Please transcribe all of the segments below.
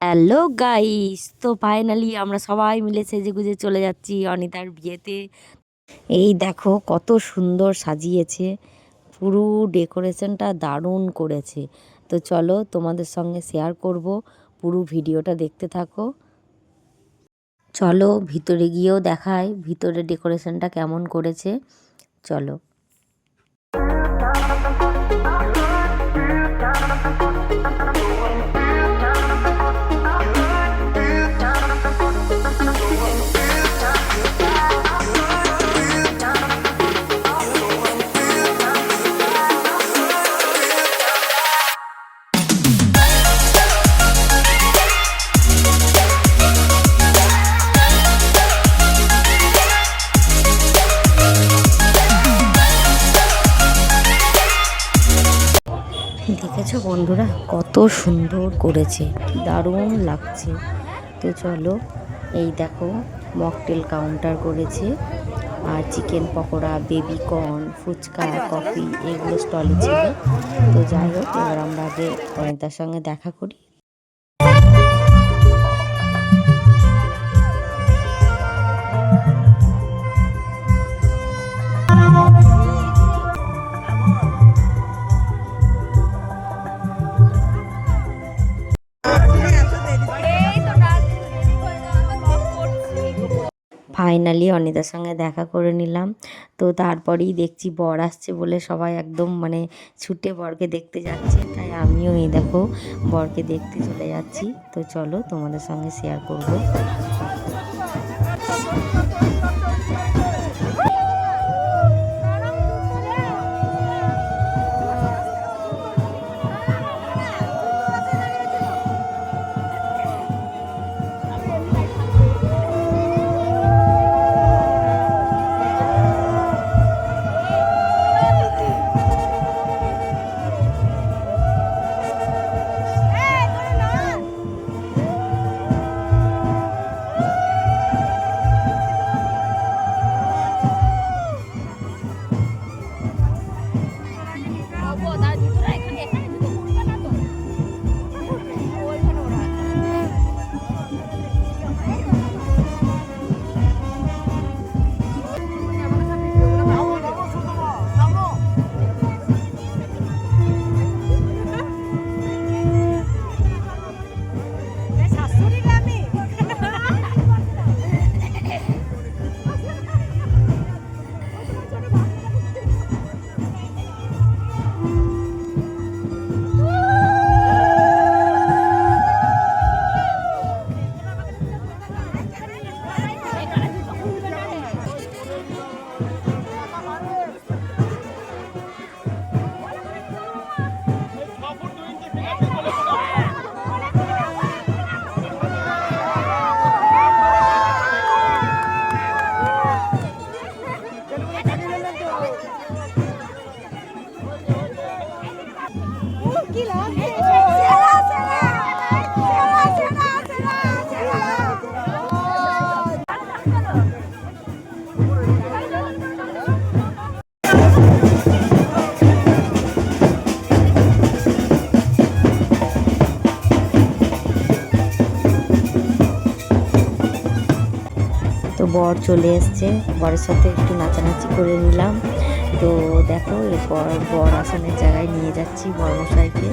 Hello guys, তো finally আমরা সবাই মিলে সেজেগুজে চলে যাচ্ছি অনিতার বিয়েতে। এই দেখো কত সুন্দর সাজিয়েছে, পুরো ডেকোরেশনটা দারুণ করেছে। তো চলো তোমাদের সঙ্গে শেয়ার করব, পুরো ভিডিওটা দেখতে থাকো। চলো ভিতরে গিয়েও দেখাই ভিতরে ডেকোরেশনটা কেমন করেছে, চলো। দেখেছো বন্ধুরা কত সুন্দর করেছে, দারুণ লাগছে। তো চলো, এই দেখো মকটেল কাউন্টার করেছে, আর chicken pakora, baby corn, phuchka, coffee এগুলো স্টলে ছিল। তো যাই হোক, এবার আমরা আগে অনিতার সঙ্গে দেখা করি। ফাইনালি অনিতার সঙ্গে দেখা করে নিলাম। তো তারপরেই দেখছি বর আসছে বলে সবাই একদম মানে ছুটে বরকে দেখতে যাচ্ছে, তাই আমিও এই দেখো বরকে দেখতে চলে যাচ্ছি। তো চলো তোমাদের সঙ্গে শেয়ার করব। তো বর চলে এসছে, বরের সাথে একটু নাচানাচি করে নিলাম। তো দেখো এরপর বর আসনের জায়গায় নিয়ে যাচ্ছি বরমশাইকে,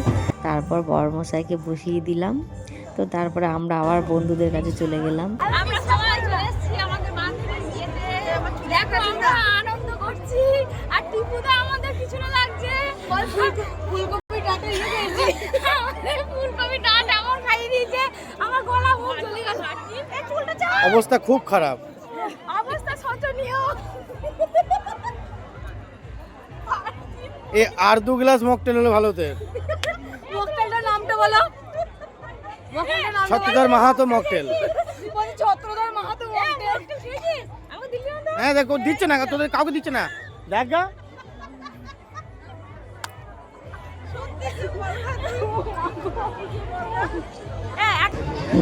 তারপর বরমশাইকে বসিয়ে দিলাম। তো তারপরে আমরা আবার বন্ধুদের কাছে চলে গেলাম। আমরা সবাই চলে এসেছি আমাদের বান্ধবীর বিয়েতে। দেখো আমরা আনন্দ করছি, আর টিপুদা আমাদের পিছনে লাগছে। ফুলকপি ডাটা নিয়ে গেছে, আমাদের ফুলকপি ডাটা আমার খাইয়ে দিয়েছে, আমার গলা মুখ জ্বলে গেল। এই চুলটা চাপ, অবস্থা খুব খারাপ, অবস্থা শোচনীয়। আর 2 গ্লাস মকটেল হলে ভালো হতো। মকটেলটার নামটা বলো। ছত্রধর মাহাতো মকটেল। ছত্রধর মাহাতো মকটেল। আমাকে দিলি না? হ্যাঁ দেখো দিচ্ছে না, তোদের কাউকে দিচ্ছে না, দেখ গা।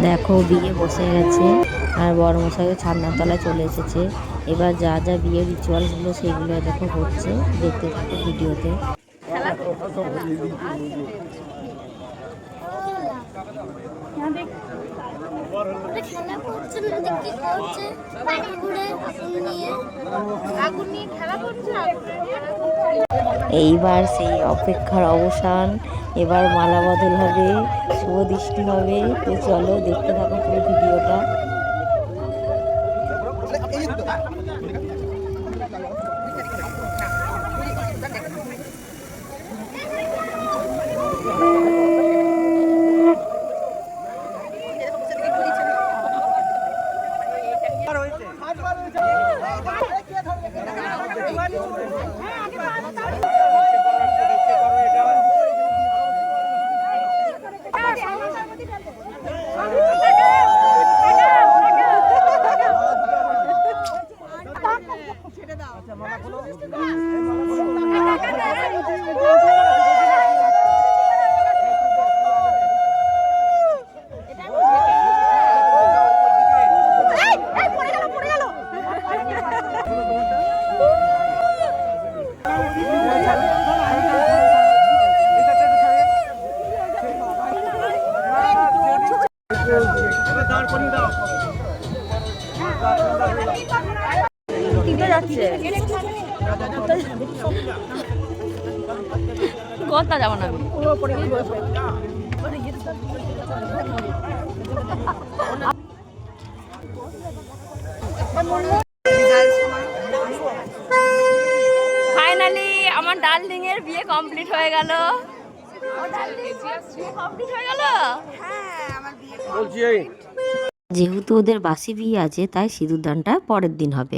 দেখো বিয়ে বসে গেছে, আর বরমশাইও ছাদনার তলায় চলে এসেছে। এবার যা যা বিয়ের রিচুয়ালসগুলো সেগুলো দেখো হচ্ছে, দেখতে থাকো ভিডিওতে। यहाँ देख খেলা করছে না, কি করছে? আগুন নিয়ে খেলা করছে। এইবার সেই অপেক্ষার অবসান, এবার মালা বদল হবে, শুভ দৃষ্টি হবে। তো চলো দেখতে থাকো পুরো ভিডিওটা। কথা যাবো না ফাইনালি আমার ডার্লিং এর বিয়ে কমপ্লিট হয়ে গেল। যেহেতু ওদের বাসি বিয়ে আছে তাই সিঁদুরদানটা পরের দিন হবে।